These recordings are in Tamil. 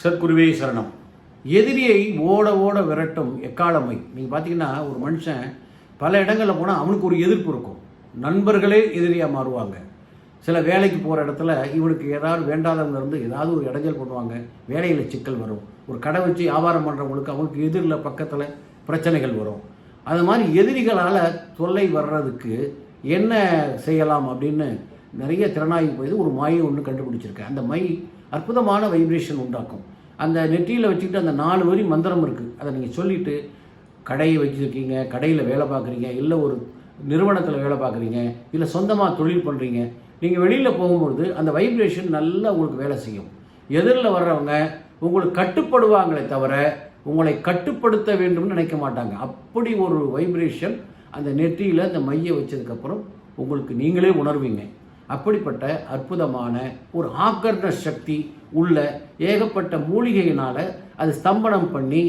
சத்குருவே சரணம். எதிரியை ஓட ஓட விரட்டும் எக்காலமை. நீங்கள் பார்த்தீங்கன்னா ஒரு மனுஷன் பல இடங்களில் போனால் அவனுக்கு ஒரு எதிர்ப்பு இருக்கும். நண்பர்களே எதிரியாக மாறுவாங்க. சில வேலைக்கு போகிற இடத்துல இவனுக்கு ஏதாவது வேண்டாதவங்க இருந்து ஏதாவது ஒரு இடைஞ்சல் பண்ணுவாங்க, வேலையில் சிக்கல் வரும். ஒரு கடை வச்சு வியாபாரம் பண்ணுறவங்களுக்கு அவங்களுக்கு எதிரில் பக்கத்தில் பிரச்சனைகள் வரும். அது மாதிரி எதிரிகளால் தொல்லை வர்றதுக்கு என்ன செய்யலாம் அப்படின்னு நிறைய திறனாய்வு போய் ஒரு மையை ஒன்று கண்டுபிடிச்சிருக்கேன். அந்த மை அற்புதமான வைப்ரேஷன் உண்டாக்கும். அந்த நெற்றியில் வச்சுக்கிட்டு அந்த 4 வரி மந்திரம் இருக்குது. அதை நீங்கள் சொல்லிவிட்டு கடையை வச்சுருக்கீங்க, கடையில் வேலை பார்க்குறீங்க, இல்லை ஒரு நிறுவனத்தில் வேலை பார்க்குறீங்க, இல்லை சொந்தமாக தொழில் பண்ணுறீங்க, நீங்கள் வெளியில் போகும்பொழுது அந்த வைப்ரேஷன் நல்லா உங்களுக்கு வேலை செய்யும். எதிரில் வர்றவங்க உங்களுக்கு கட்டுப்படுவாங்களே தவிர உங்களை கட்டுப்படுத்த வேண்டும்னு நினைக்க மாட்டாங்க. அப்படி ஒரு வைப்ரேஷன் அந்த நெற்றியில் அந்த மையை வச்சதுக்கப்புறம் உங்களுக்கு நீங்களே உணர்வீங்க. அப்படிப்பட்ட அற்புதமான ஒரு ஆக்கர்ண சக்தி உள்ள ஏகப்பட்ட மூலிகையினால் அது ஸ்தம்பனம் பண்ணி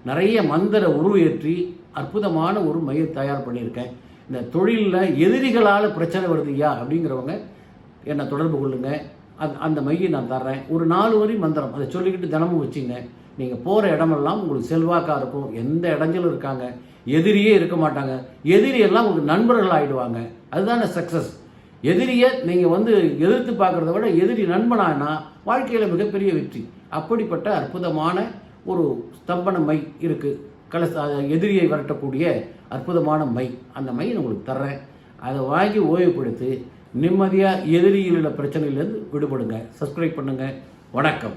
நிறைய மந்திர உருவேற்றி அற்புதமான ஒரு மையை தயார் பண்ணியிருக்கேன். இந்த தொழிலில் எதிரிகளால் பிரச்சனை வருதுயா அப்படிங்கிறவங்க என்னை தொடர்பு கொள்ளுங்கள். அந்த மையை நான் தர்றேன். ஒரு 4 வரி மந்திரம் அதை சொல்லிக்கிட்டு தினமும் வச்சுங்க. நீங்கள் போகிற இடமெல்லாம் உங்களுக்கு செல்வாக்காக இருக்கும். எந்த இடைஞ்சலும் இருக்காங்க, எதிரியே இருக்க மாட்டாங்க. எதிரியெல்லாம் உங்களுக்கு நண்பர்கள் ஆகிடுவாங்க. அதுதானே சக்ஸஸ். எதிரியை நீங்கள் எதிர்த்து பார்க்குறத விட எதிரி நண்பனானா வாழ்க்கையில் மிகப்பெரிய வெற்றி. அப்படிப்பட்ட அற்புதமான ஒரு ஸ்தம்பன மை இருக்குது. எதிரியை விரட்டக்கூடிய அற்புதமான மை. அந்த மை நான் உங்களுக்கு தர்றேன். அதை வாங்கி ஓய்வுபடுத்தி நிம்மதியாக எதிரியில் உள்ள பிரச்சனையிலேருந்து விடுபடுங்க. சப்ஸ்கிரைப் பண்ணுங்கள். வணக்கம்.